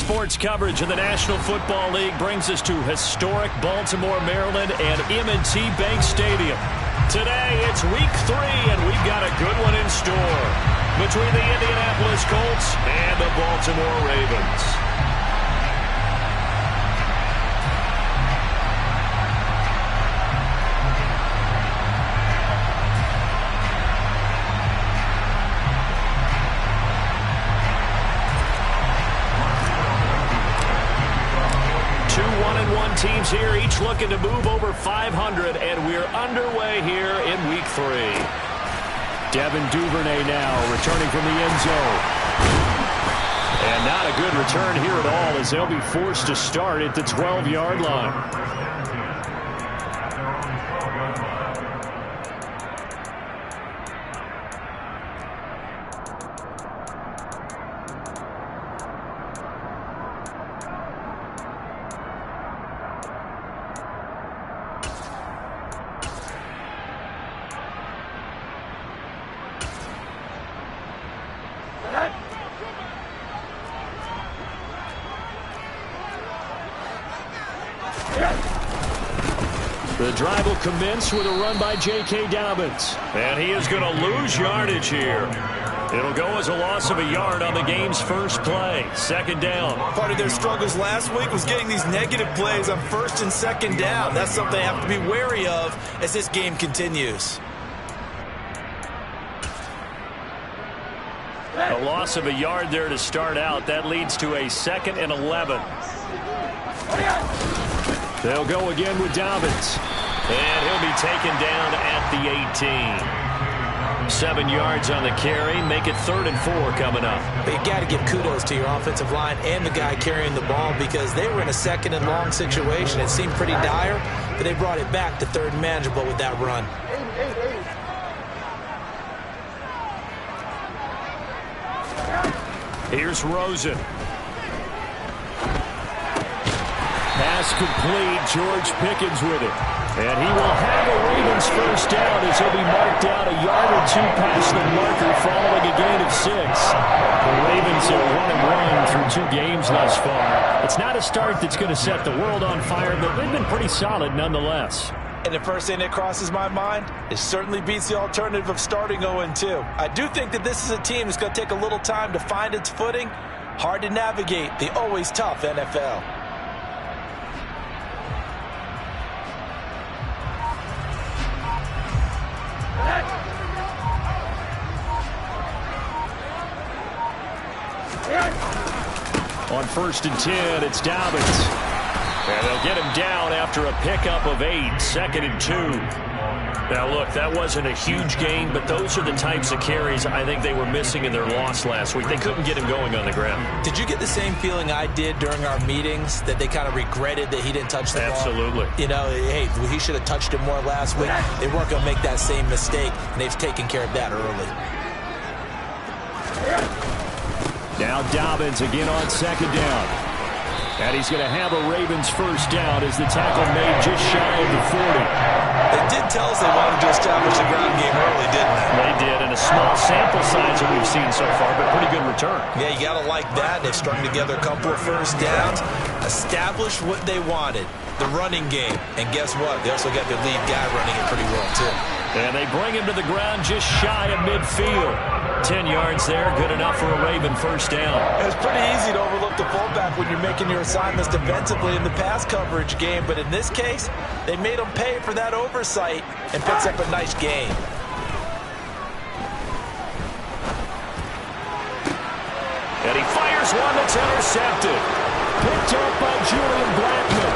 Sports coverage of the National Football League brings us to historic Baltimore, Maryland and M&T Bank Stadium. Today, it's week 3, and we've got a good one in store between the Indianapolis Colts and the Baltimore Ravens. Teams here, each looking to move over 500, and we're underway here in week 3. Devin Duvernay now returning from the end zone. And not a good return here at all, as they'll be forced to start at the 12-yard line. The drive will commence with a run by J.K. Dobbins. And he is going to lose yardage here. It'll go as a loss of a yard on the game's first play. Second down. Part of their struggles last week was getting these negative plays on first and second down. That's something they have to be wary of as this game continues. A loss of a yard there to start out. That leads to a 2nd and 11. They'll go again with Dobbins. And he'll be taken down at the 18. 7 yards on the carry. Make it 3rd and 4 coming up. But you got to give kudos to your offensive line and the guy carrying the ball, because they were in a 2nd and long situation. It seemed pretty dire, but they brought it back to 3rd and manageable with that run. Here's Rosen. Pass complete. George Pickens with it. And he will have a Ravens first down as he'll be marked down a yard or 2 past the marker following a gain of 6. The Ravens are 1-1 through 2 games thus far. It's not a start that's going to set the world on fire, but they've been pretty solid nonetheless. And the first thing that crosses my mind, it certainly beats the alternative of starting 0-2. I do think that this is a team that's going to take a little time to find its footing. Hard to navigate the always tough NFL. On 1st and 10, it's Dobbins. And they'll get him down after a pickup of 8, 2nd and 2. Now, look, that wasn't a huge gain, but those are the types of carries I think they were missing in their loss last week. They couldn't get him going on the ground. Did you get the same feeling I did during our meetings, that they kind of regretted that he didn't touch the ball? Absolutely. You know, hey, he should have touched it more last week. They weren't going to make that same mistake, and they've taken care of that early. Now Dobbins again on 2nd down. And he's going to have a Ravens first down as the tackle made just shy of the 40. They did tell us they wanted to establish the ground game early, didn't they? They did, and a small sample size that we've seen so far, but pretty good return. Yeah, you got to like that. They've strung together a couple of first downs, established what they wanted, the running game. And guess what? They also got their lead guy running it pretty well, too. And they bring him to the ground just shy of midfield. 10 yards there, good enough for a Raven first down. It's pretty easy to overlook the fullback when you're making your assignments defensively in the pass coverage game, but in this case, they made him pay for that oversight and picks up a nice gain. And he fires one that's intercepted. Picked up by Julian Blackman.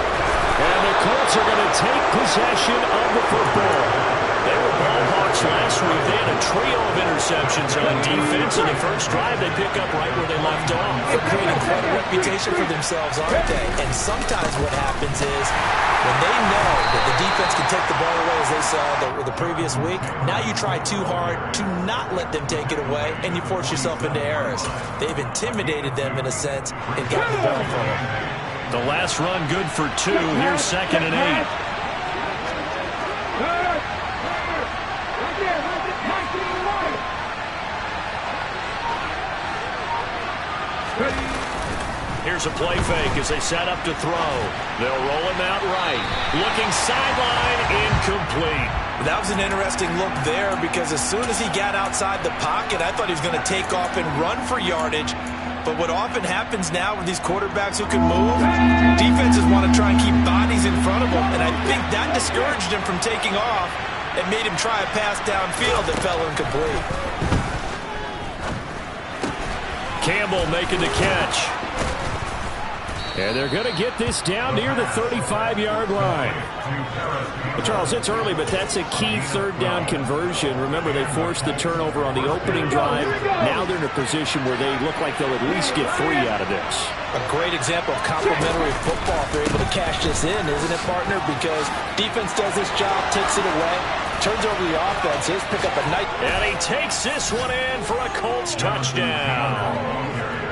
And the Colts are going to take possession of the football. They were ball hawks last week. They had a trio of interceptions on defense. In the first drive, they pick up right where they left off. They're creating quite a reputation for themselves, aren't they? And sometimes what happens is when they know that the defense can take the ball away, as they saw the previous week, now you try too hard to not let them take it away, and you force yourself into errors. They've intimidated them in a sense and gotten the ball from them. The last run good for 2. Here's 2nd and 8. Here's a play fake as they set up to throw. They'll roll him out right. Looking sideline, incomplete. That was an interesting look there because as soon as he got outside the pocket, I thought he was going to take off and run for yardage. But what often happens now with these quarterbacks who can move, defenses want to try and keep bodies in front of them, and I think that discouraged him from taking off and made him try a pass downfield that fell incomplete. Campbell making the catch. And they're going to get this down near the 35-yard line. Well, Charles, it's early, but that's a key third down conversion. Remember, they forced the turnover on the opening drive. Now they're in a position where they look like they'll at least get 3 out of this. A great example of complementary football if they're able to cash this in, isn't it, partner? Because defense does this job, takes it away, turns over the offense. Here's pick up a nice. And he takes this one in for a Colts touchdown.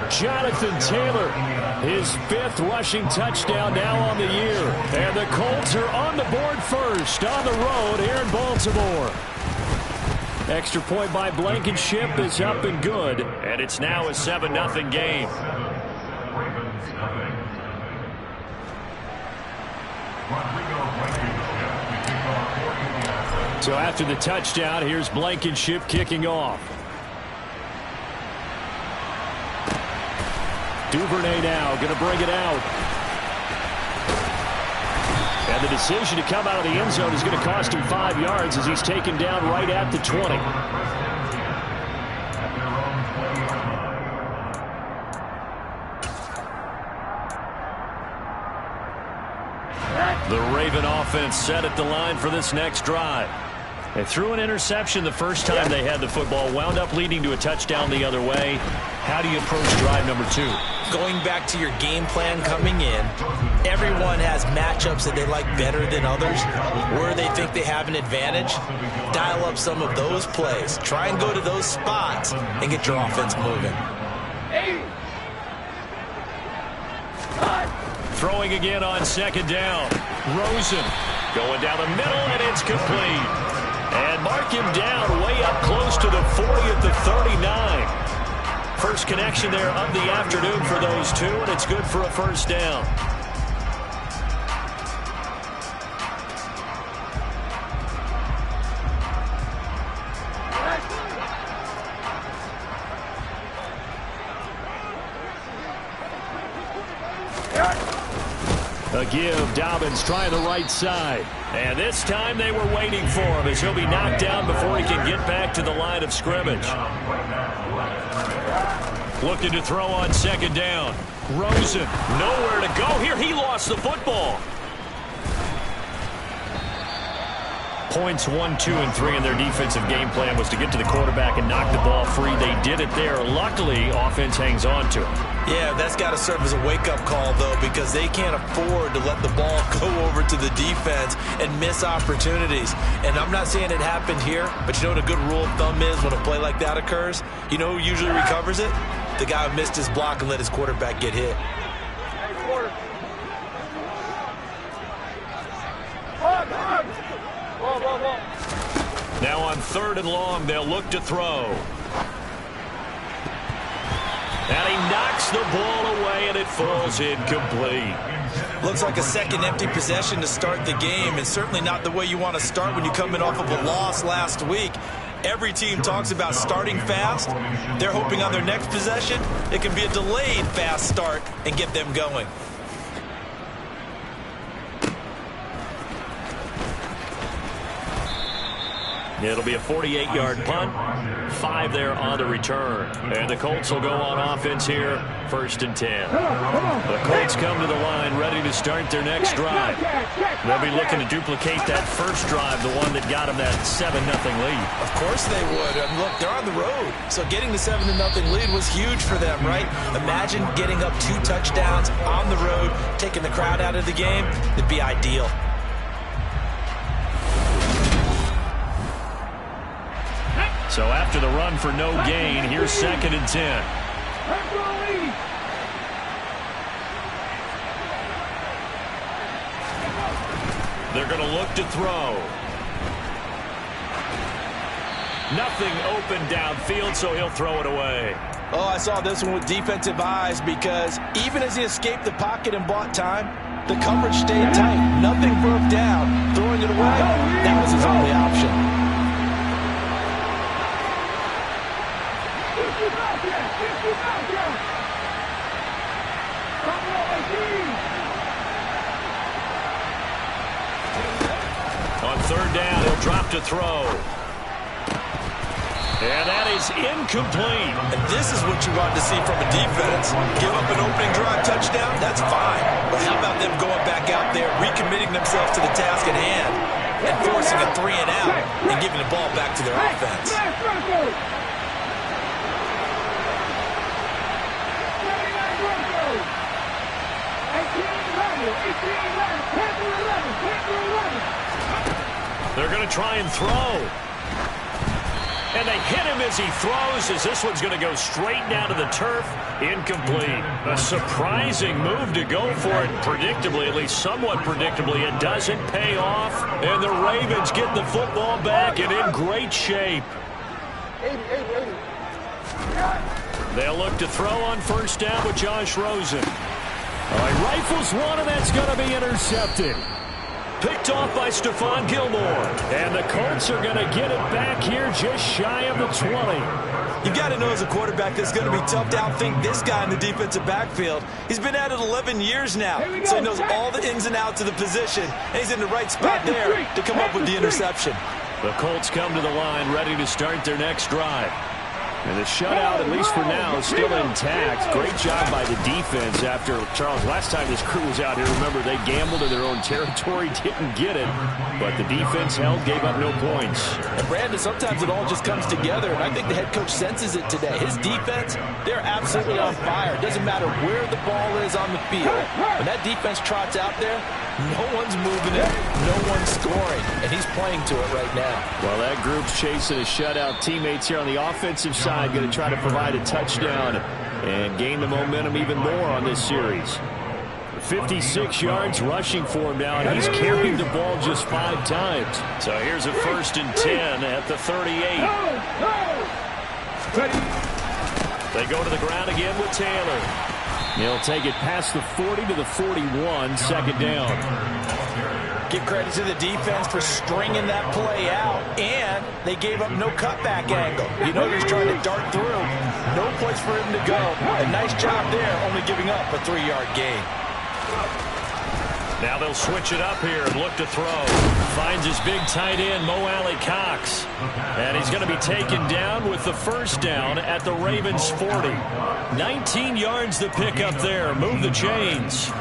Jonathan Taylor, his 5th rushing touchdown now on the year. And the Colts are on the board first on the road here in Baltimore. Extra point by Blankenship is up and good. And it's now a 7-0 game. So after the touchdown, here's Blankenship kicking off. Duvernay now going to bring it out. And the decision to come out of the end zone is going to cost him 5 yards as he's taken down right at the 20. The Raven offense set at the line for this next drive. They threw an interception the first time they had the football, wound up leading to a touchdown the other way. How do you approach drive number 2? Going back to your game plan coming in, everyone has matchups that they like better than others, where they think they have an advantage. Dial up some of those plays. Try and go to those spots and get your offense moving. Throwing again on second down. Rosen going down the middle, and it's complete. And mark him down way up close to the 40 at the 39. First connection there of the afternoon for those two, and it's good for a first down. A give, Dobbins trying the right side. And this time they were waiting for him as he'll be knocked down before he can get back to the line of scrimmage. Looking to throw on second down. Rosen, nowhere to go here. He lost the football. Points 1, 2, and 3 in their defensive game plan was to get to the quarterback and knock the ball free. They did it there. Luckily, offense hangs on to it. Yeah, that's got to serve as a wake-up call, though, because they can't afford to let the ball go over to the defense and miss opportunities. And I'm not saying it happened here, but you know what a good rule of thumb is when a play like that occurs? You know who usually recovers it? The guy who missed his block and let his quarterback get hit. Now on 3rd and long, they'll look to throw. And he knocks the ball away, and it falls incomplete. Looks like a second empty possession to start the game, and certainly not the way you want to start when you're coming off of a loss last week. Every team talks about starting fast. They're hoping on their next possession, it can be a delayed fast start and get them going. It'll be a 48-yard punt, 5 there on the return. And the Colts will go on offense here, 1st and 10. The Colts come to the line ready to start their next drive. They'll be looking to duplicate that first drive, the one that got them that 7-0 lead. Of course they would. And look, they're on the road. So getting the 7-0 lead was huge for them, right? Imagine getting up 2 touchdowns on the road, taking the crowd out of the game. It'd be ideal. So after the run for no gain, here's 2nd and 10. They're going to look to throw. Nothing open downfield, so he'll throw it away. Oh, I saw this one with defensive eyes because even as he escaped the pocket and bought time, the coverage stayed tight. Nothing broke down. Throwing it away, that was his only option. On third down, he'll drop to throw. And that is incomplete. And this is what you want to see from a defense. Give up an opening drive touchdown, that's fine. But how about them going back out there, recommitting themselves to the task at hand, and forcing a 3 and out, and giving the ball back to their offense. They're going to try and throw. And they hit him as he throws, as this one's going to go straight down to the turf. Incomplete. A surprising move to go for it, predictably, at least somewhat predictably. It doesn't pay off, and the Ravens get the football back and in great shape. They'll look to throw on first down with Josh Rosen. All right, rifles one, and that's going to be intercepted. Picked off by Stephon Gilmore. And the Colts are going to get it back here just shy of the 20. You've got to know as a quarterback it's going to be tough to outthink this guy in the defensive backfield. He's been at it 11 years now, so he knows all the ins and outs of the position, and he's in the right spot there to come up with the interception. The Colts come to the line ready to start their next drive. And the shutout, at least for now, is still intact. Great job by the defense after, Charles, last time this crew was out here, remember, they gambled in their own territory, didn't get it. But the defense held, gave up no points. And, Brandon, sometimes it all just comes together, and I think the head coach senses it today. His defense, they're absolutely on fire. It doesn't matter where the ball is on the field. When that defense trots out there, no one's moving it, no one's scoring, and he's playing to it right now. Well, that group's chasing a shutout. Teammates here on the offensive side going to try to provide a touchdown and gain the momentum even more on this series. 56 yards rushing for him now, and he's carried the ball just 5 times. So here's a 1st and 10 at the 38. They go to the ground again with Taylor. He'll take it past the 40 to the 41, second down. Give credit to the defense for stringing that play out, and they gave up no cutback angle. You know he's trying to dart through. No place for him to go. A nice job there, only giving up a 3-yard gain. Now they'll switch it up here and look to throw. Finds his big tight end, Mo Alley-Cox. And he's going to be taken down with the first down at the Ravens' 40. 19 yards the pick up there. Move the chains.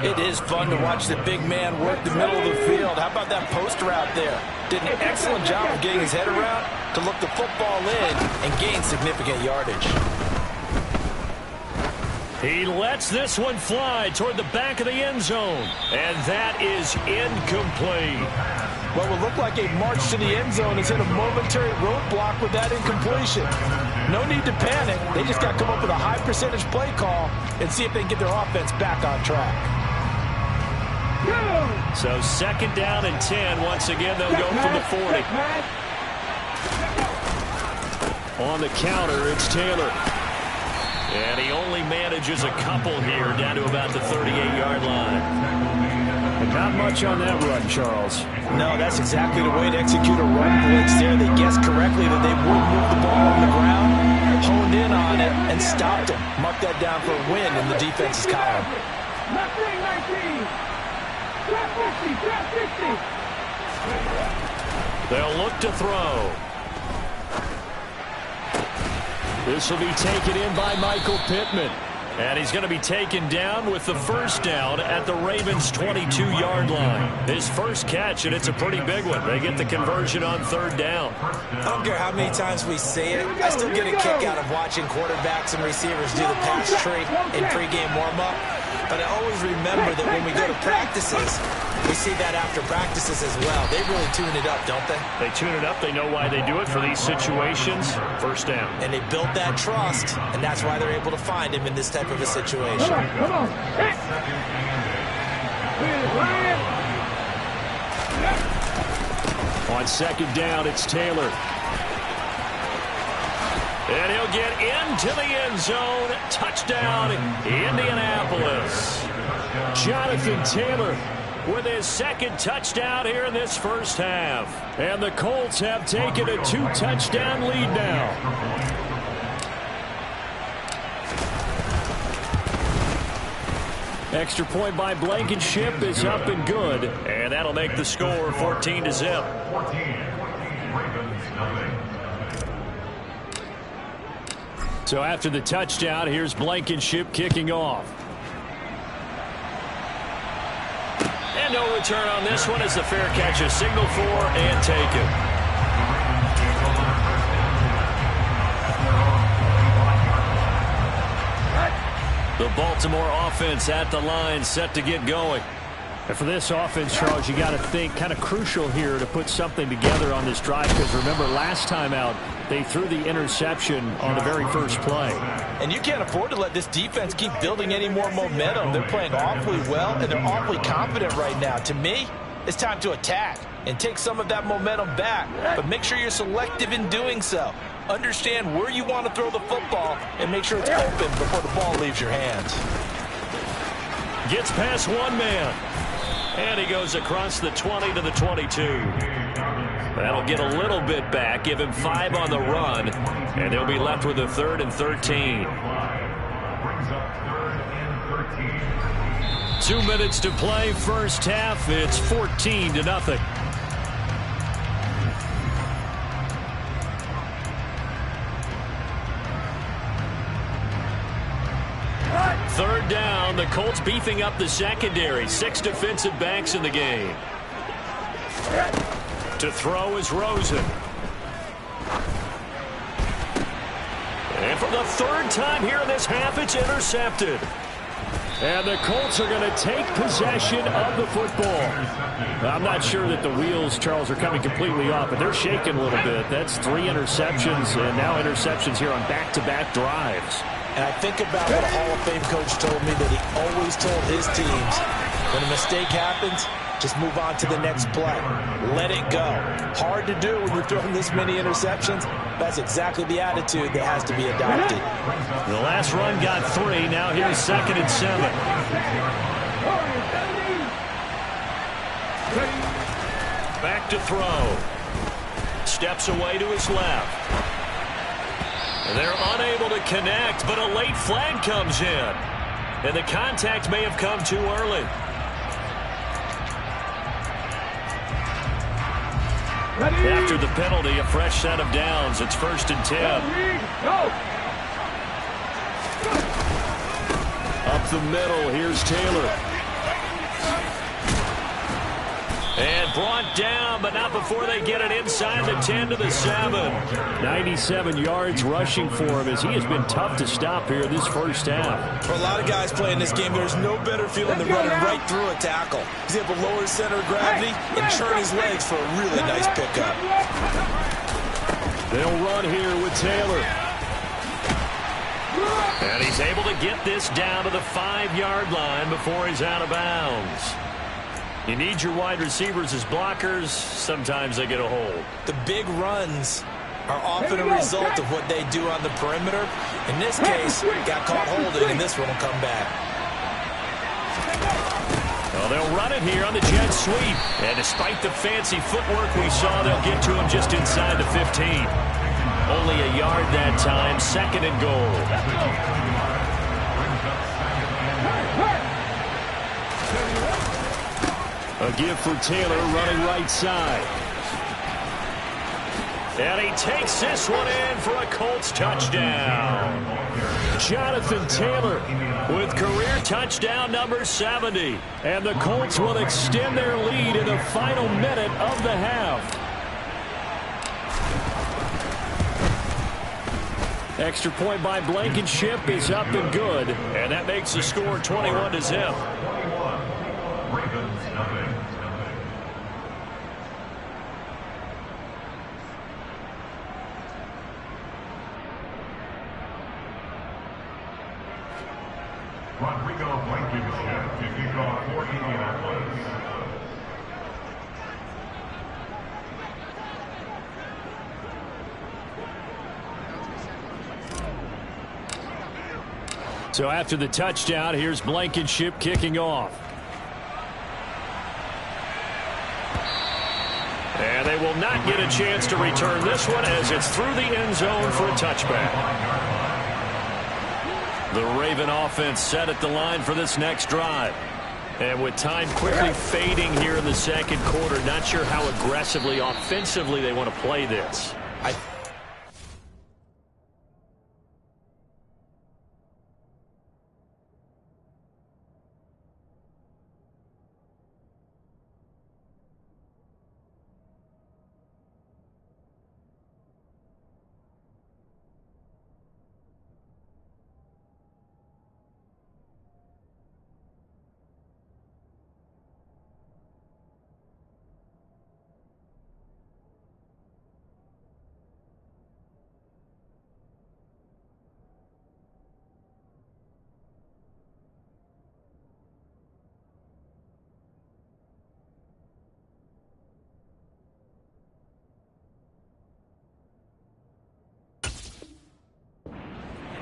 It is fun to watch the big man work the middle of the field. How about that post route there? Did an excellent job of getting his head around to look the football in and gain significant yardage. He lets this one fly toward the back of the end zone. And that is incomplete. What will look like a march to the end zone has hit a momentary roadblock with that incompletion. No need to panic. They just got to come up with a high percentage play call and see if they can get their offense back on track. So second down and 10. Once again, they'll go from the 40. On the counter, it's Taylor. And he only manages a couple here down to about the 38-yard line. And not much on that run, Charles. No, that's exactly the way to execute a run blitz there. They guessed correctly that they would move the ball on the ground, honed in on it, and stopped him. Mark that down for a win in the defense's column. They'll look to throw. This will be taken in by Michael Pittman. And he's going to be taken down with the first down at the Ravens' 22-yard line. His first catch, and it's a pretty big one. They get the conversion on third down. I don't care how many times we say it. I still get a kick out of watching quarterbacks and receivers do the pass tree in pregame warm-up. But I always remember that when we go to practices, we see that after practices as well. They really tune it up, don't they? They tune it up. They know why they do it for these situations. First down. And they built that trust, and that's why they're able to find him in this type of a situation. Come on. On second down, it's Taylor. And he'll get into the end zone. Touchdown, Indianapolis. Jonathan Taylor with his second touchdown here in this first half. And the Colts have taken a 2-touchdown lead now. Extra point by Blankenship is up and good. And that'll make the score 14-0. So after the touchdown, here's Blankenship kicking off. And no return on this one as the fair catch is signaled for and taken. The Baltimore offense at the line, set to get going. And for this offense, Charles, you got to think kind of crucial here to put something together on this drive, because remember last time out they threw the interception on the very first play. And you can't afford to let this defense keep building any more momentum. They're playing awfully well, and they're awfully confident right now. To me, it's time to attack and take some of that momentum back, but make sure you're selective in doing so. Understand where you want to throw the football and make sure it's open before the ball leaves your hands. Gets past one man. And he goes across the 20 to the 22. That'll get a little bit back, give him 5 on the run, and they'll be left with a 3rd and 13. 2 minutes to play, first half. It's 14-0. Third down, the Colts beefing up the secondary. 6 defensive backs in the game. To throw is Rosen. And for the 3rd time here in this half, it's intercepted. And the Colts are going to take possession of the football. I'm not sure that the wheels, Charles, are coming completely off, but they're shaking a little bit. That's 3 interceptions, and now interceptions here on back-to-back drives. And I think about what a Hall of Fame coach told me, that he always told his teams, when a mistake happens, just move on to the next play. Let it go. Hard to do when you're throwing this many interceptions. That's exactly the attitude that has to be adopted. The last run got 3. Now here's 2nd and 7. Back to throw. Steps away to his left. They're unable to connect, but a late flag comes in. And the contact may have come too early. After the penalty, a fresh set of downs. It's 1st and 10. Up the middle, here's Taylor. And brought down, but not before they get it inside the 10 to the 7. 97 yards rushing for him, as he has been tough to stop here this first half. For a lot of guys playing this game, there's no better feeling than running right through a tackle. He's able to lower his center of gravity and churn his legs for a really nice pickup. They'll run here with Taylor. And he's able to get this down to the 5-yard line before he's out of bounds. You need your wide receivers as blockers. Sometimes they get a hold. The big runs are often a result of what they do on the perimeter. In this case, got caught holding, and this one will come back. Well, they'll run it here on the jet sweep. And despite the fancy footwork we saw, they'll get to him just inside the 15. Only a yard that time, 2nd and goal. A give for Taylor, running right side. And he takes this one in for a Colts touchdown. Jonathan Taylor with career touchdown number 70. And the Colts will extend their lead in the final minute of the half. Extra point by Blankenship is up and good. And that makes the score 21-0. Blankenship to kick off for Indianapolis. So after the touchdown, here's Blankenship kicking off. And they will not get a chance to return this one as it's through the end zone for a touchback. The Raven offense set at the line for this next drive. And with time quickly fading here in the second quarter, not sure how aggressively, offensively they want to play this.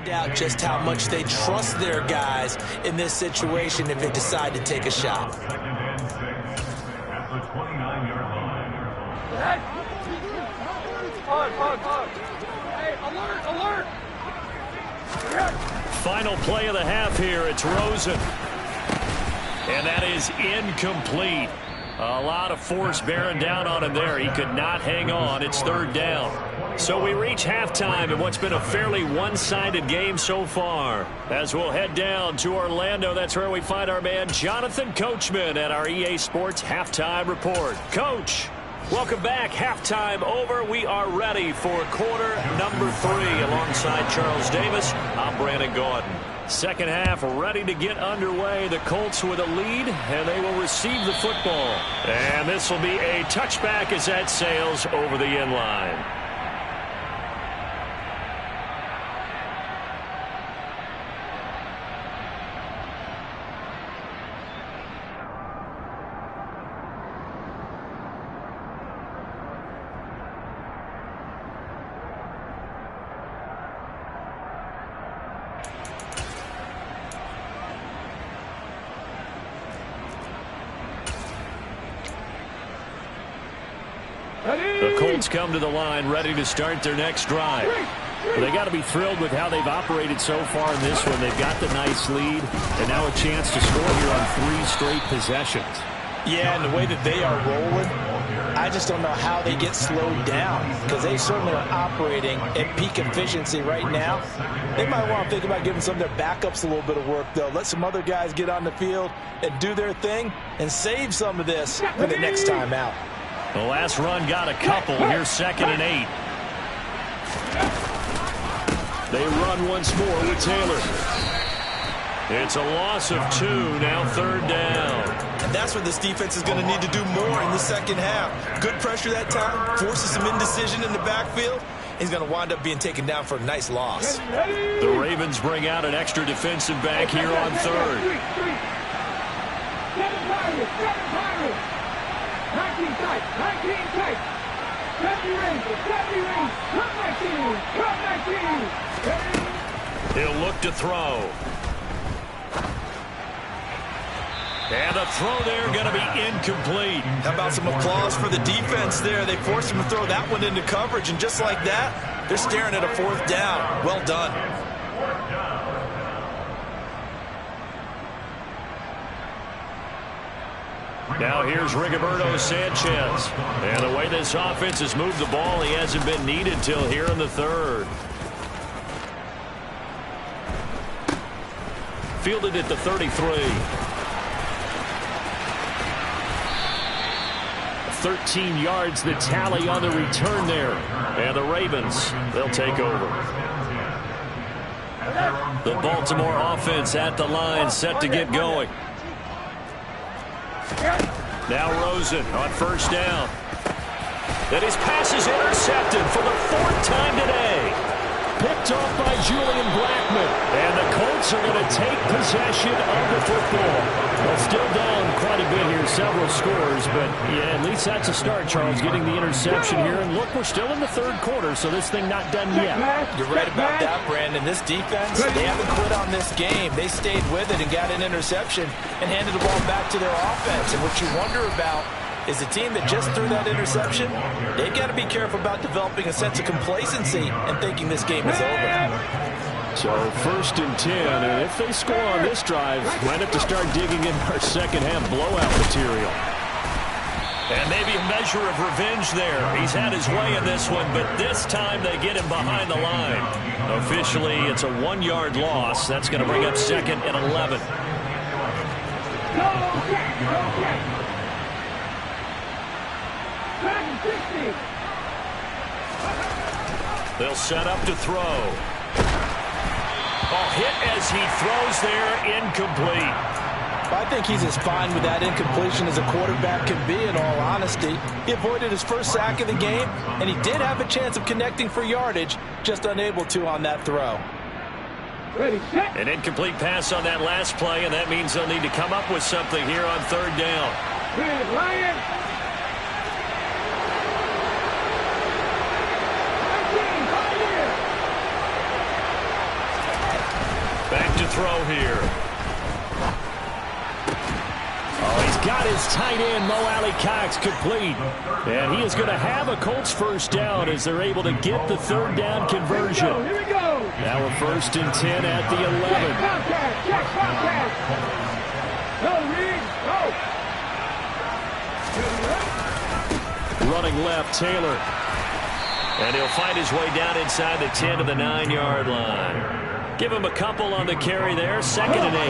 Out just how much they trust their guys in this situation if they decide to take a shot. Second and 6 at the 29-yard line. Hey, alert! Final play of the half here. It's Rosen. And that is incomplete. A lot of force bearing down on him there. He could not hang on. It's third down. So we reach halftime in what's been a fairly one-sided game so far. As we'll head down to Orlando, that's where we find our man Jonathan Coachman at our EA Sports Halftime Report. Coach, welcome back. Halftime over. We are ready for quarter number 3. Alongside Charles Davis, I'm Brandon Gordon. Second half ready to get underway. The Colts with a lead, and they will receive the football. And this will be a touchback as that sails over the end line. The Colts come to the line ready to start their next drive. Well, they got to be thrilled with how they've operated so far in this one. They've got the nice lead and now a chance to score here on 3 straight possessions. Yeah, and the way that they are rolling, I just don't know how they get slowed down because they certainly are operating at peak efficiency right now. They might want to think about giving some of their backups a little bit of work, though. Let some other guys get on the field and do their thing and save some of this for the next time out. The last run got a couple. Here's 2nd and 8. They run once more with Taylor. It's a loss of 2, now third down. And that's what this defense is going to need to do more in the second half. Good pressure that time, forces some indecision in the backfield. He's going to wind up being taken down for a nice loss. The Ravens bring out an extra defensive back here on third. 19 tight. He'll look to throw. And a throw there going to be incomplete. How about some applause for the defense there? They forced him to throw that one into coverage, and just like that, they're staring at a 4th down. Well done. Now here's Rigoberto Sanchez. And the way this offense has moved the ball, he hasn't been needed till here in the third. Fielded at the 33. 13 yards the tally on the return there. And the Ravens, they'll take over. The Baltimore offense at the line, set to get going. Now Rosen on first down. Then his pass is intercepted for the 4th time today. picked off by Julian Blackmon. And the Colts are going to take possession of the football. Well, still down quite a bit here, several scores. But, yeah, at least that's a start, Charles, getting the interception here. And look, we're still in the third quarter, so this thing not done yet. You're right about that, Brandon. This defense, they haven't quit on this game. They stayed with it and got an interception and handed the ball back to their offense. And what you wonder about is the team that just threw that interception, they've got to be careful about developing a sense of complacency and thinking this game is over. So 1st and 10, and if they score on this drive, might have to start digging in our second half blowout material. And maybe a measure of revenge there. He's had his way in this one, but this time they get him behind the line. Officially, it's a 1-yard loss. That's going to bring up 2nd and 11. They'll set up to throw. Hit as he throws there, incomplete. I think he's as fine with that incompletion as a quarterback can be, in all honesty. He avoided his first sack of the game, and he did have a chance of connecting for yardage, just unable to on that throw. An incomplete pass on that last play, and that means they'll need to come up with something here on 3rd down. Back to throw here. Oh, he's got his tight end, Mo Alley-Cox, complete. And he is going to have a Colts 1st down as they're able to get the 3rd down conversion. Here we go. Now a 1st and 10 at the 11. Check contact. Go, Reed. Go. Running left, Taylor. And he'll find his way down inside the 10 to the 9-yard line. Give him a couple on the carry there. 2nd and 8.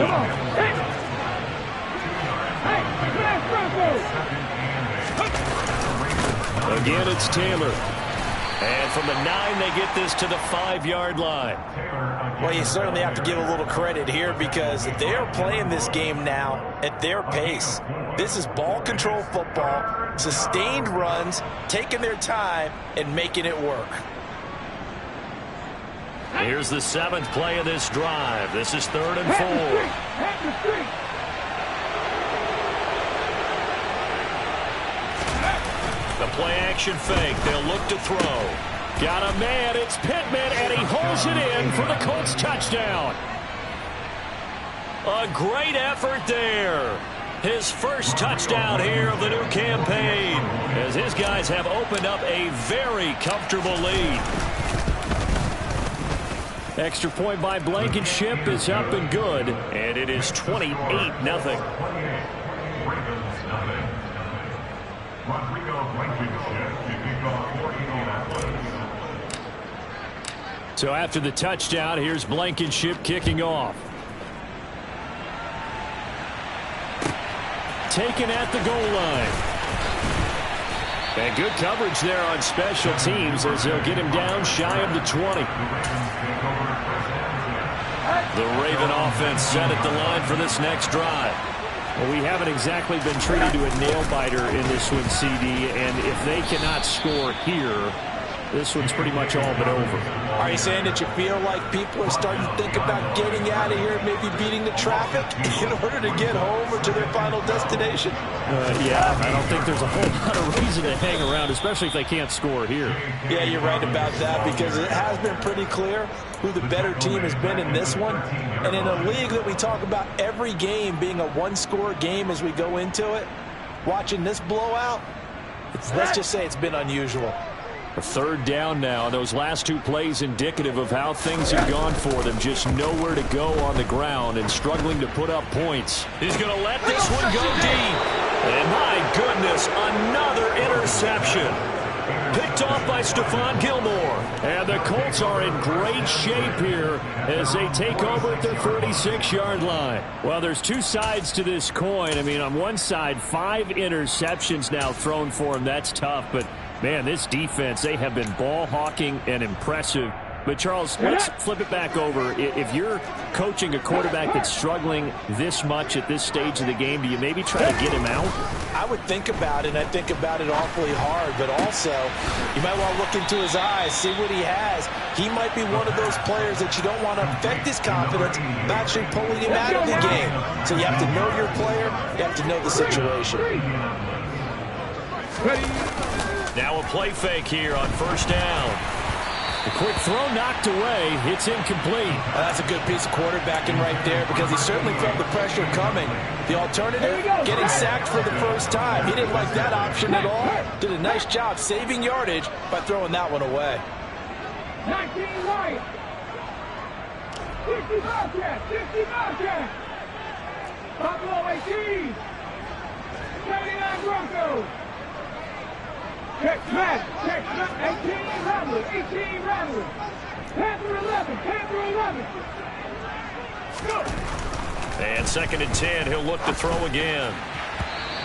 Again, it's Taylor. And from the 9, they get this to the 5-yard line. Well, you certainly have to give a little credit here because they are playing this game now at their pace. This is ball control football, sustained runs, taking their time, and making it work. Here's the 7th play of this drive. This is 3rd and 4. The play-action fake. They'll look to throw. Got a man. It's Pittman, and he holds it in for the Colts touchdown. A great effort there. His first touchdown here of the new campaign, as his guys have opened up a very comfortable lead. Extra point by Blankenship is up and good, and it is 28-0. So after the touchdown, here's Blankenship kicking off. Taken at the goal line. And good coverage there on special teams as they'll get him down shy of the 20. The Raven offense set at the line for this next drive. Well, we haven't exactly been treated to a nail-biter in this one, CD, and if they cannot score here, this one's pretty much all but over. Are you saying that you feel like people are starting to think about getting out of here, maybe beating the traffic in order to get home or to their final destination? Yeah, I don't think there's a whole lot of reason to hang around, especially if they can't score here. Yeah, you're right about that because it has been pretty clear who the better team has been in this one. And in a league that we talk about every game being a one-score game as we go into it, watching this blowout, let's just say it's been unusual. A 3rd down now. Those last 2 plays indicative of how things have gone for them. Just nowhere to go on the ground and struggling to put up points. He's going to let this one go deep. And my goodness, another interception. Picked off by Stephon Gilmore. And the Colts are in great shape here as they take over at their 36-yard line. Well, there's 2 sides to this coin. I mean, on one side, 5 interceptions now thrown for him. That's tough, but man, this defense, they have been ball hawking and impressive. But, Charles, let's flip it back over. If you're coaching a quarterback that's struggling this much at this stage of the game, do you maybe try to get him out? I would think about it, and I think about it awfully hard. But also, you might want to look into his eyes, see what he has. He might be one of those players that you don't want to affect his confidence by actually pulling him out of the game. So you have to know your player. You have to know the situation. Now a play fake here on first down. The quick throw knocked away. It's incomplete. That's a good piece of quarterbacking right there because he certainly felt the pressure coming. The alternative, getting sacked for the first time. He didn't like that option at all. Did a nice job saving yardage by throwing that one away. 19 right. 60 Bobcats. 60 Bobcats. Buffalo 18. 79 Broncos. Check Matt. 18 Ramblers. 18 Ramblers. Panther 11. Panther 11. Go. And 2nd and 10. He'll look to throw again.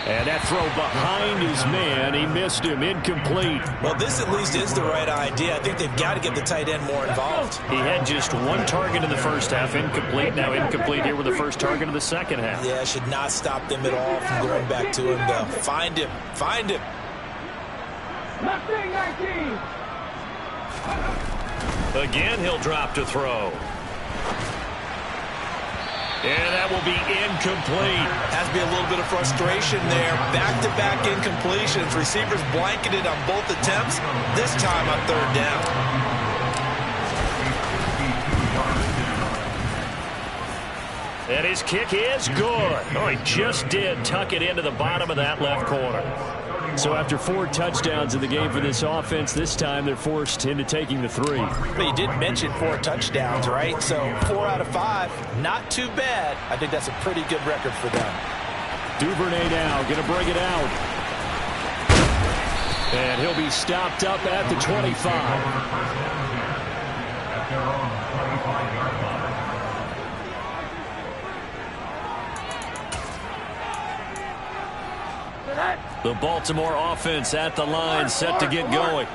And that throw behind his man. He missed him. Incomplete. Well, this at least is the right idea. I think they've got to get the tight end more involved. He had just one target in the first half. Incomplete. Now incomplete here with the first target of the second half. Yeah, should not stop them at all from going back to him, though. Find him. Find him. Mustang 19. Again, he'll drop to throw. And that will be incomplete. Has to be a little bit of frustration there. Back-to-back incompletions. Receivers blanketed on both attempts. This time on 3rd down. And his kick is good. Oh, he just did tuck it into the bottom of that left corner. So after 4 touchdowns in the game for this offense, this time they're forced into taking the 3. But you did mention 4 touchdowns, right? So 4 out of 5, not too bad. I think that's a pretty good record for them. Duvernay now going to bring it out. And he'll be stopped up at the 25. At their own 25-yard line. The Baltimore offense at the line, set to get going.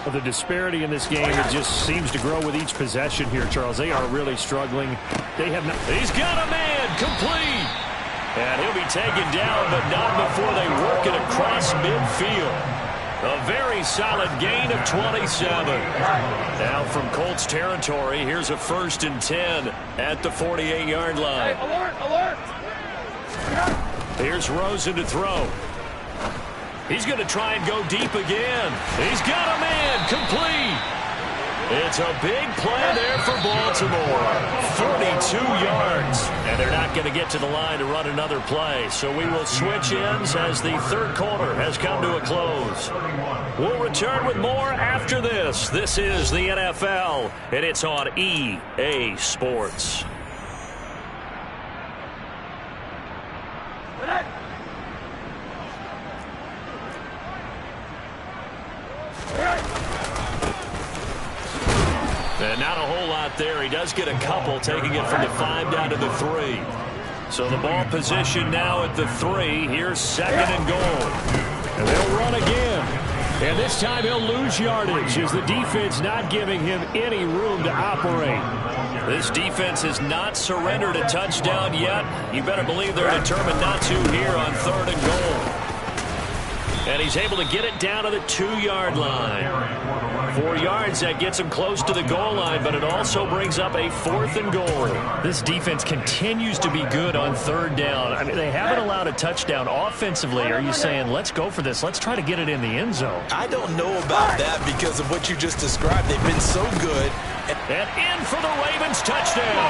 Well, the disparity in this game, it just seems to grow with each possession here, Charles. They are really struggling. They have not. He's got a man, complete. And he'll be taken down, but not before they work it across midfield. A very solid gain of 27. Now from Colts territory, here's a 1st and 10 at the 48-yard line. Hey, alert, alert. Here's Rosen to throw. He's going to try and go deep again. He's got a man, complete. It's a big play there for Baltimore. 42 yards. And they're not going to get to the line to run another play. So we will switch ends as the 3rd quarter has come to a close. We'll return with more after this. This is the NFL, and it's on EA Sports. And not a whole lot there. He does get a couple, taking it from the 5 down to the 3. So the ball position now at the 3. Here's 2nd and goal. And they'll run again. And this time he'll lose yardage as the defense not giving him any room to operate. This defense has not surrendered a touchdown yet. You better believe they're determined not to here on 3rd and goal. And he's able to get it down to the 2-yard line. 4 yards, that gets him close to the goal line, but it also brings up a 4th and goal. This defense continues to be good on 3rd down. I mean, they haven't allowed a touchdown offensively. Are you saying, let's go for this? Let's try to get it in the end zone. I don't know about that because of what you just described. They've been so good. And in for the Ravens touchdown.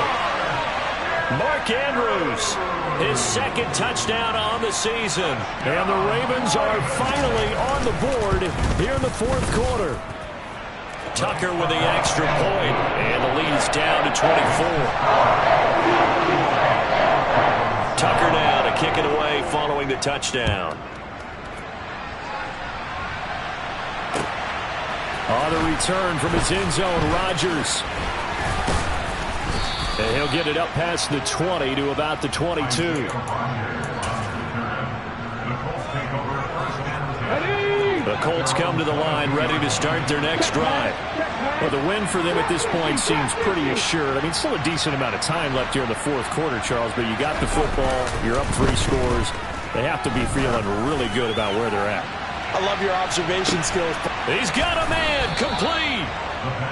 Mark Andrews, his 2nd touchdown on the season. And the Ravens are finally on the board here in the 4th quarter. Tucker with the extra point, and the lead is down to 24. Tucker now to kick it away following the touchdown. On the return from his end zone, Rodgers. And he'll get it up past the 20 to about the 22. The Colts come to the line, ready to start their next drive. Well, the win for them at this point seems pretty assured. I mean, still a decent amount of time left here in the fourth quarter, Charles, but you got the football, you're up 3 scores. They have to be feeling really good about where they're at. I love your observation skills. He's got a man, complete.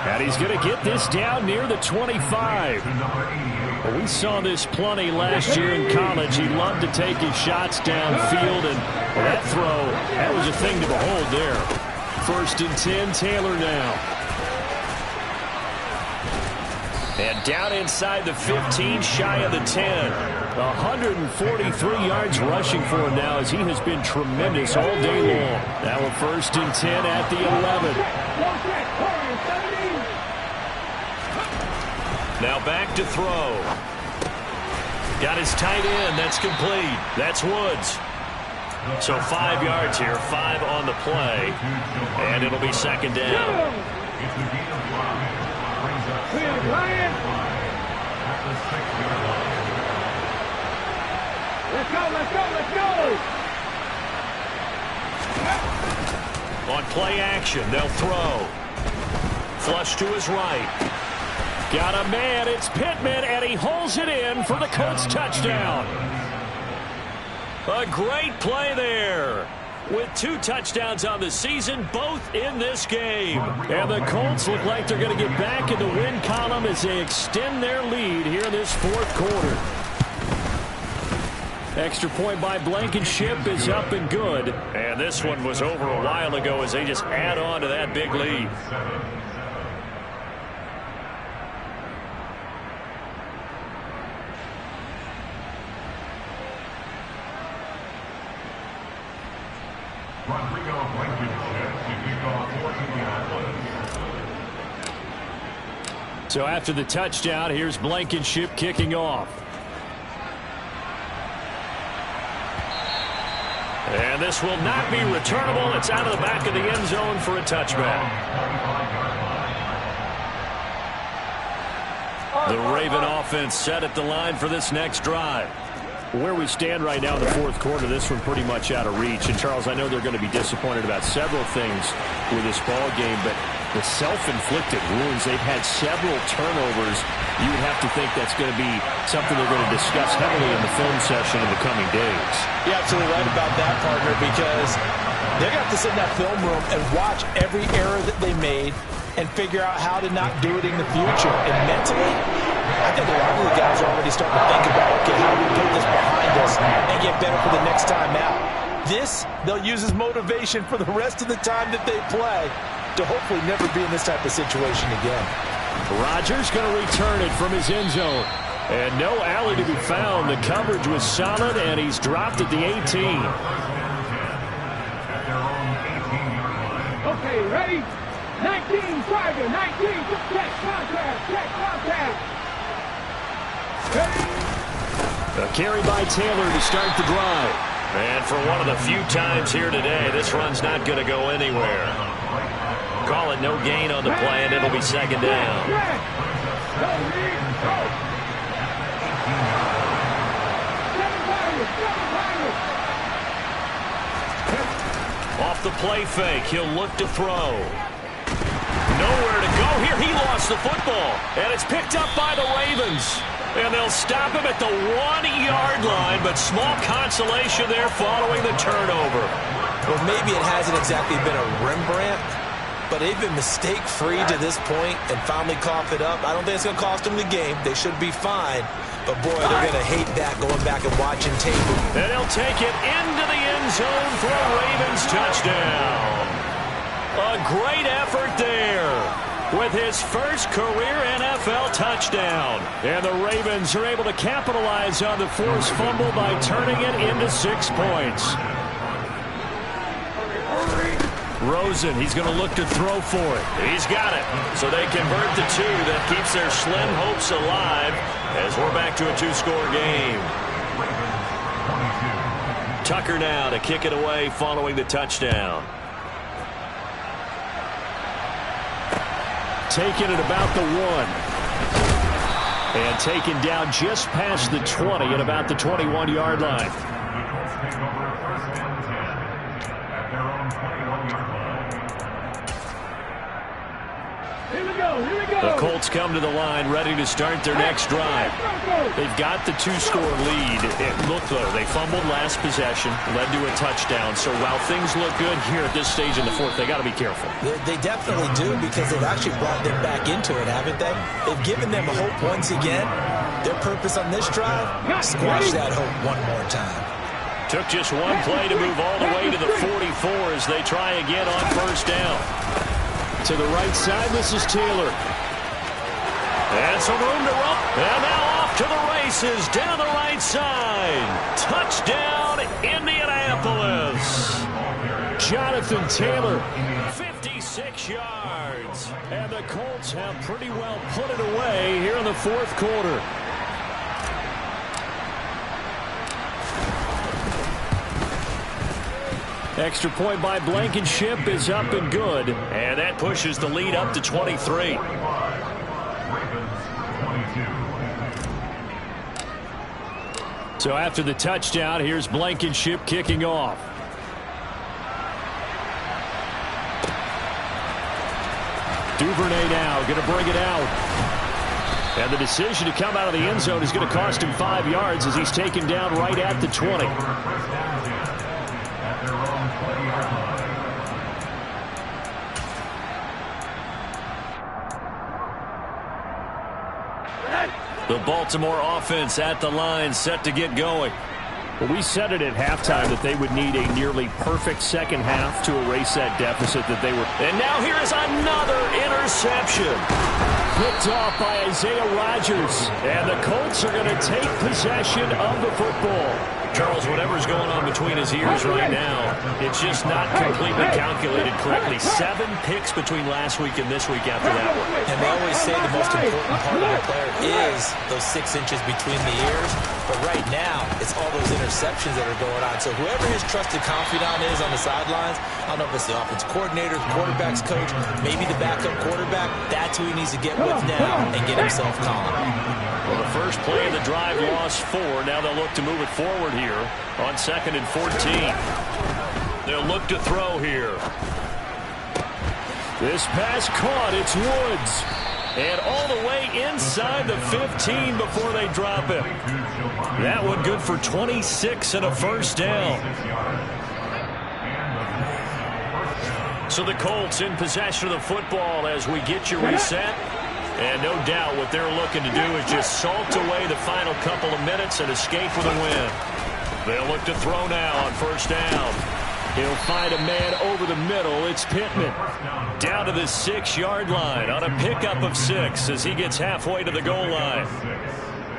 And he's going to get this down near the 25. Well, we saw this plenty last year in college. He loved to take his shots downfield, and that throw, that was a thing to behold there. 1st and 10, Taylor now. And down inside the 15, shy of the 10. 143 yards rushing for him now as he has been tremendous all day long. Now a 1st and 10 at the 11. Now back to throw. Got his tight end. That's complete. That's Woods. So 5 yards here, 5 on the play. And it'll be 2nd down. Let's go, let's go, let's go! On play action, they'll throw. Flush to his right. Got a man, it's Pittman, and he holds it in for the Colts touchdown. A great play there. With 2 touchdowns on the season, both in this game. And the Colts look like they're going to get back in the win column as they extend their lead here in this 4th quarter. Extra point by Blankenship is up and good. And this one was over a while ago as they just add on to that big lead. So after the touchdown, here's Blankenship kicking off. And this will not be returnable. It's out of the back of the end zone for a touchback. The Raven offense set at the line for this next drive. Where we stand right now in the 4th quarter, this one pretty much out of reach. And, Charles, I know they're going to be disappointed about several things with this ball game, but the self-inflicted wounds, they've had several turnovers. You would have to think that's going to be something they're going to discuss heavily in the film session in the coming days. You're absolutely right about that, partner, because they're going to have to sit in that film room and watch every error that they made and figure out how to not do it in the future. And mentally, I think a lot of the guys are already starting to think about, okay, how do we put this behind us and get better for the next time out? This, they'll use as motivation for the rest of the time that they play to hopefully never be in this type of situation again. Rodgers going to return it from his end zone. And no alley to be found. The coverage was solid, and he's dropped at the 18. Okay, ready? 19, Tiger, 19, check contact. A carry by Taylor to start the drive. And for one of the few times here today, this run's not going to go anywhere. Call it no gain on the play, and it'll be 2nd down. Off the play fake, he'll look to throw. Nowhere to go here. He lost the football, and it's picked up by the Ravens. And they'll stop him at the 1-yard line, but small consolation there following the turnover. Well, maybe it hasn't exactly been a Rembrandt, but they've been mistake-free to this point and finally cough it up. I don't think it's going to cost them the game. They should be fine. But, boy, they're going to hate that going back and watching tape. And he'll take it into the end zone for a Ravens touchdown. A great effort there with his first career NFL touchdown. And the Ravens are able to capitalize on the forced fumble by turning it into 6 points. Rosen, he's going to look to throw for it. He's got it. So they convert the 2. That keeps their slim hopes alive as we're back to a 2-score game. Tucker now to kick it away following the touchdown. Taken at about the 1. And taken down just past the 20 at about the 21-yard line. Here we go. Here we go. The Colts come to the line ready to start their next drive. They've got the 2-score lead. It looked though. They fumbled last possession, led to a touchdown. So while things look good here at this stage in the fourth, they got to be careful. They definitely do, because they've actually brought them back into it, haven't they? They've given them hope once again. Their purpose on this drive, squash that hope one more time. Took just one play to move all the way to the 44 as they try again on first down. To the right side, this is Taylor. And some room to run. And now off to the races down the right side. Touchdown, Indianapolis. Jonathan Taylor, 56 yards. And the Colts have pretty well put it away here in the fourth quarter. Extra point by Blankenship is up and good. And that pushes the lead up to 23. So after the touchdown, here's Blankenship kicking off. Duvernay now going to bring it out. And the decision to come out of the end zone is going to cost him 5 yards as he's taken down right at the 20. The Baltimore offense at the line, set to get going. Well, we said it at halftime that they would need a nearly perfect second half to erase that deficit that they were. And now here is another interception. Picked off by Isaiah Rodgers. And the Colts are going to take possession of the football. Charles, whatever's going on between his ears right now, it's just not completely calculated correctly. 7 picks between last week and this week after that one. And they always say the most important part of a player is those 6 inches between the ears. But right now, it's all those interceptions that are going on. So whoever his trusted confidant is on the sidelines, I don't know if it's the offense coordinator, the quarterback's coach, maybe the backup quarterback, that's who he needs to get with now and get himself calm. Well, the first play of the drive lost 4. Now they'll look to move it forward here on 2nd and 14. They'll look to throw here. This pass caught. It's Woods. And all the way inside the 15 before they drop it. That one good for 26 and a first down. So the Colts in possession of the football as we get you reset. And no doubt what they're looking to do is just salt away the final couple of minutes and escape with a win. They'll look to throw now on first down. He'll find a man over the middle. It's Pittman. Down to the 6-yard line on a pickup of 6 as he gets halfway to the goal line.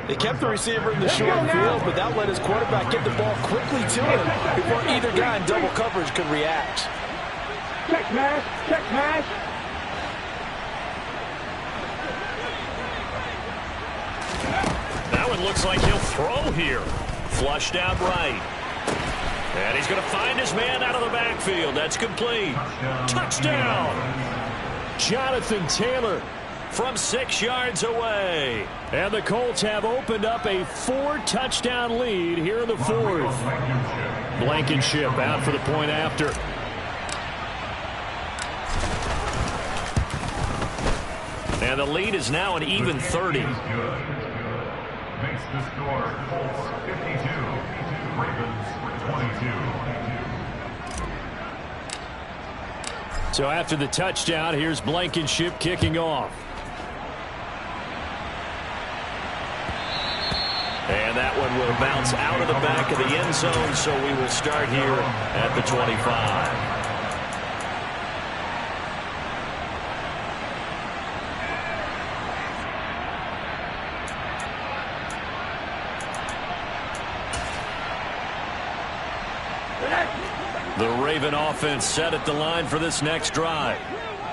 They kept the receiver in the short field, but that let his quarterback get the ball quickly to him before either guy in double coverage could react. Check pass. Check pass. That one looks like he'll throw here. Flushed out right. And he's going to find his man out of the backfield. That's complete. Touchdown. Jonathan Taylor from 6 yards away. And the Colts have opened up a 4-touchdown lead here in the fourth. Blankenship out for the point after. And the lead is now an even 30. Makes the score Colts 52, Ravens 22. So after the touchdown, here's Blankenship kicking off. And that one will bounce out of the back of the end zone, so we will start here at the 25. The Raven offense set at the line for this next drive.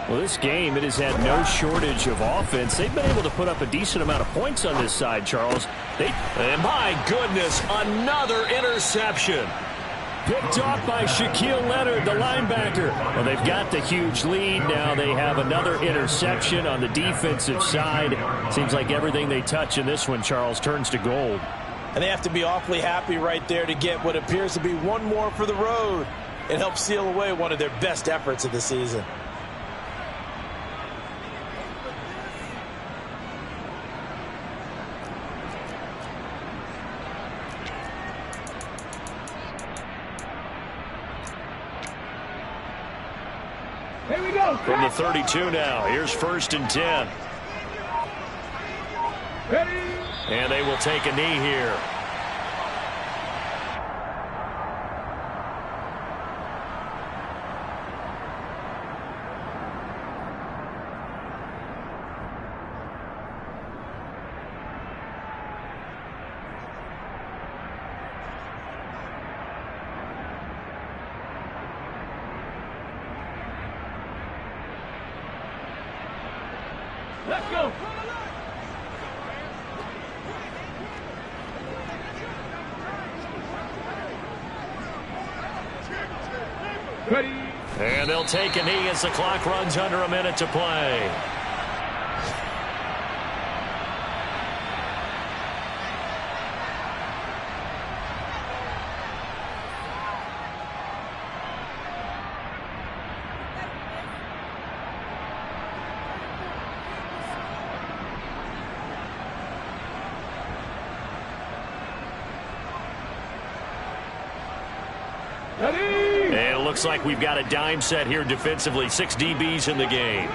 Well, this game, it has had no shortage of offense. They've been able to put up a decent amount of points on this side, Charles. And my goodness, another interception. Picked off by Shaquille Leonard, the linebacker. Well, they've got the huge lead. Now they have another interception on the defensive side. Seems like everything they touch in this one, Charles, turns to gold. And they have to be awfully happy right there to get what appears to be one more for the road and help seal away one of their best efforts of the season. From the 32 now, here's 1st and 10. Ready. And they will take a knee here. Let's go. Ready. And they'll take a knee as the clock runs under a minute to play. Ready. And it looks like we've got a dime set here defensively. 6 DBs in the game.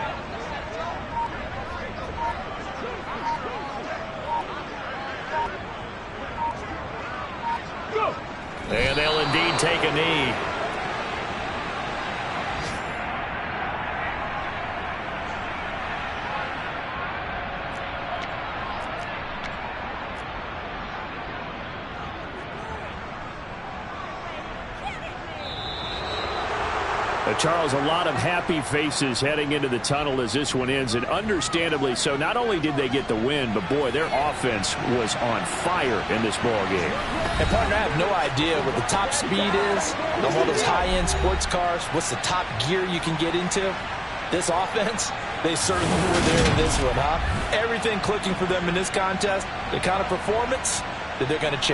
Go. And they'll indeed take a knee. Charles, a lot of happy faces heading into the tunnel as this one ends, and understandably so. Not only did they get the win, but boy, their offense was on fire in this ball game. And partner, I have no idea what the top speed is of all those high-end sports cars. What's the top gear you can get into? This offense, they certainly were there in this one, huh? Everything clicking for them in this contest, the kind of performance that they're going to chase.